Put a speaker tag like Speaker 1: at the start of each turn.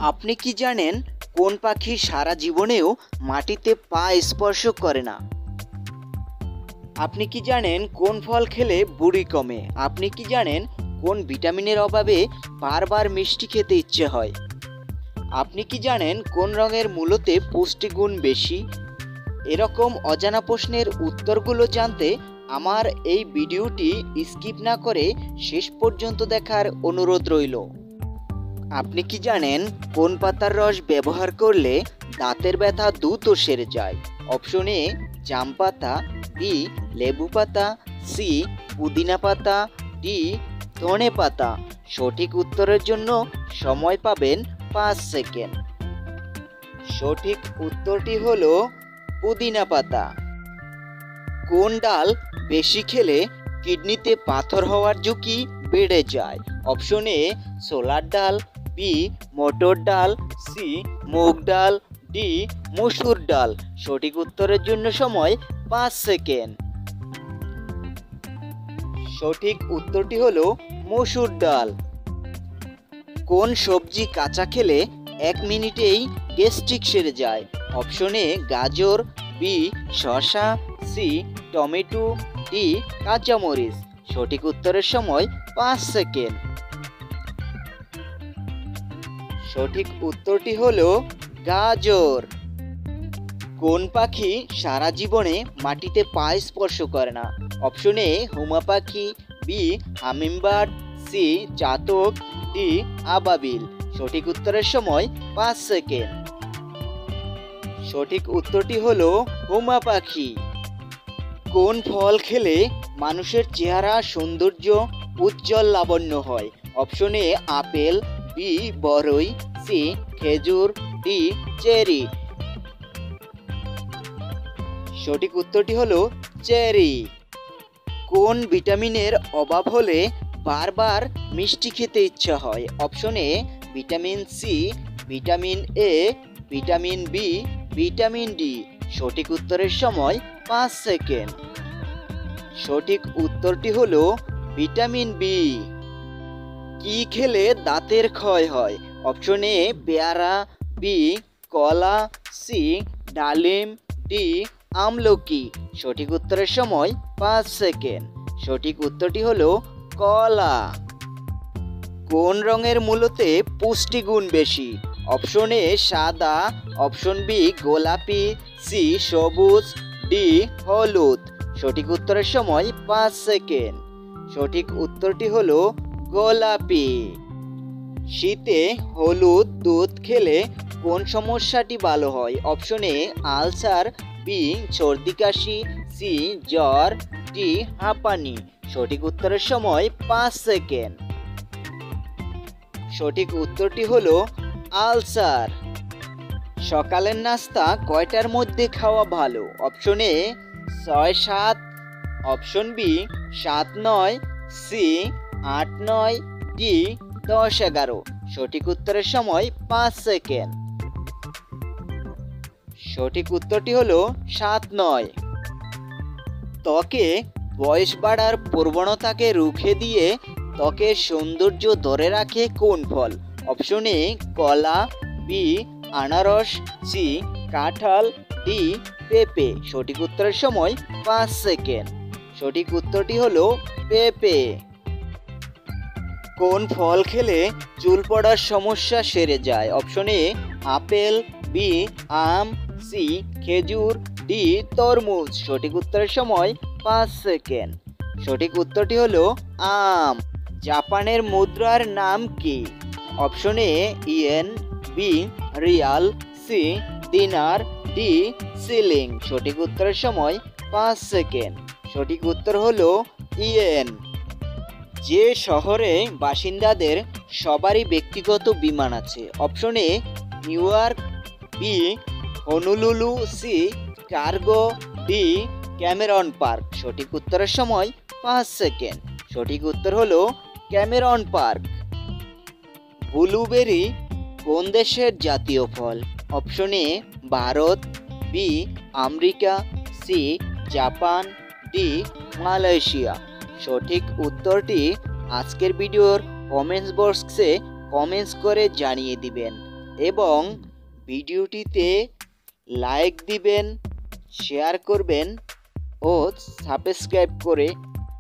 Speaker 1: আপনি কি জানেন কোন পাখি সারা জীবনেও মাটিতে পা স্পর্শ করে না? আপনি কি জানেন কোন ফল খেলে বুড়ি কমে? আপনি কি জানেন কোন ভিটামিনের অভাবে বারবার মিষ্টি খেতে ইচ্ছে হয়? আপনি কি জানেন কোন রঙের মূলোতে পুষ্টিগুণ বেশি? এরকম অজানা প্রশ্নের উত্তরগুলো জানতে আমার এই ভিডিওটি স্কিপ না করে শেষ পর্যন্ত দেখার অনুরোধ রইল। আপনি কি জানেন কোন পাতার রস ব্যবহার করলে দাঁতের ব্যথা দ্রুত সেরে যায়? অপশন এ জাম পাতা, বি লেবু পাতা, সি পুদিনা পাতা, ডি ধনে পাতা। সঠিক উত্তরের জন্য সময় পাবেন 5 সেকেন্ড। সঠিক উত্তরটি হলো পুদিনা পাতা। কোন ডাল বেশি খেলে কিডনিতে পাথর হওয়ার ঝুঁকি বেড়ে যায়? অপশন এ ছোলার ডাল, বি মটর ডাল, সি মুগ ডাল, ডি মসুর ডাল। সঠিক উত্তরের জন্য সময় 5 সেকেন্ড। সঠিক উত্তরটি হলো মসুর ডাল। কোন সবজি কাঁচা খেলে 1 মিনিটেই গ্যাস্ট্রিক সেরে যায়? অপশন এ গাজর, বি শসা, সি টমেটো, ডি কাঁচামরিচ। সঠিক উত্তরের সময় 5 সেকেন্ড। সঠিক উত্তরটি হলো গাজর। কোন পাখি সারা জীবনে মাটিতে পা স্পর্শ করে না? অপশন এ হুমা পাখি, বি হামিংবার্ড, সি চাতক, ডি আবাবিল। সঠিক উত্তরের সময় 5 সেকেন্ড। সঠিক উত্তরটি হলো হুমা পাখি। কোন ফল খেলে মানুষের চেহারা সৌন্দর্য উজ্জ্বল লাবণ্য হয়? অপশন এ আপেল, বি বরই, সি খেজুর, ডি চেরি। সঠিক উত্তরটি হলো চেরি। কোন ভিটামিনের অভাব হলে বারবার মিষ্টি খেতে ইচ্ছা হয়? Option A vitamin C, vitamin A, vitamin B, vitamin D. সঠিক উত্তরের সময় 5 সেকেন্ড। সঠিক উত্তরটি হলো ভিটামিন বি। কি খেলে দাঁতের ক্ষয় হয়? অপশন এ পেয়ারা, বি কলা, সি ডালিম, ডি আমলকি। সঠিক উত্তরের সময় 5 সেকেন্ড। সঠিক উত্তরটি হলো কলা। কোন রঙের মূলোতে পুষ্টিগুণ বেশি? অপশন এ সাদা, অপশন বি গোলাপি, সি সবুজ, ডি হলুদ। সঠিক উত্তরের সময় 5 সেকেন্ড। সঠিক উত্তরটি হলো গোলাপি। শীতে হলুদ দুধ খেলে কোন সমস্যাটি ভালো হয়? অপশন এ আলসার, বি সর্দি কাশি, সি জ্বর, ডি হাঁপানি। সঠিক উত্তরের সময় 5 সেকেন্ড। সঠিক উত্তরটি হলো আলসার। সকালের নাস্তা কয়টার মধ্যে খাওয়া ভালো? Option A 6-7, option B 7-9, C 8-9, D 10-11। সঠিক উত্তরের সময় 5 সেকেন্ড। সঠিক উত্তরটি হলো 7-9। ত্বকে বয়স বাড়ার প্রবণতাকে রুখে দিয়ে ত্বকের সৌন্দর্য ধরে রাখে কোন ফল? অপশন এ কলা, বি আনারস, সি কাঁঠাল, ডি পেঁপে। সঠিক উত্তরের সময় 5 সেকেন্ড। সঠিক উত্তরটি হলো পেঁপে। কোন ফল খেলে চুল পড়ার সমস্যা সেরে যায়? অপশন এ আপেল, বি আম, সি খেজুর, ডি তরমুজ। সঠিক উত্তরের সময় 5 সেকেন্ড। সঠিক উত্তরটি হলো আম। জাপানের মুদ্রার নাম কি? অপশন এ ইয়েন, বি রিয়াল, সি দিনার, ডি সিলিং। সঠিক উত্তরের সময় 5 সেকেন্ড। সঠিক উত্তর হলো ইয়েন। যে শহরে বাসিন্দাদের সবারই ব্যক্তিগত বিমান আছে? Option A New York, B Honolulu, C cargo, D Cameron Park. সঠিক উত্তরের সময় 5 সেকেন্ড। সঠিক উত্তর হলো ক্যামেরন পার্ক। ব্লুবেরি কোন দেশের জাতীয় ফল? Option A Bharat, B America, C Japan, D Malaysia. সঠিক উত্তরটি আজকের ভিডিওর কমেন্টস বক্সে কমেন্টস করে জানিয়ে দিবেন। এবং ভিডিওটিতে লাইক দিবেন, শেয়ার করবেন ও সাবস্ক্রাইব করে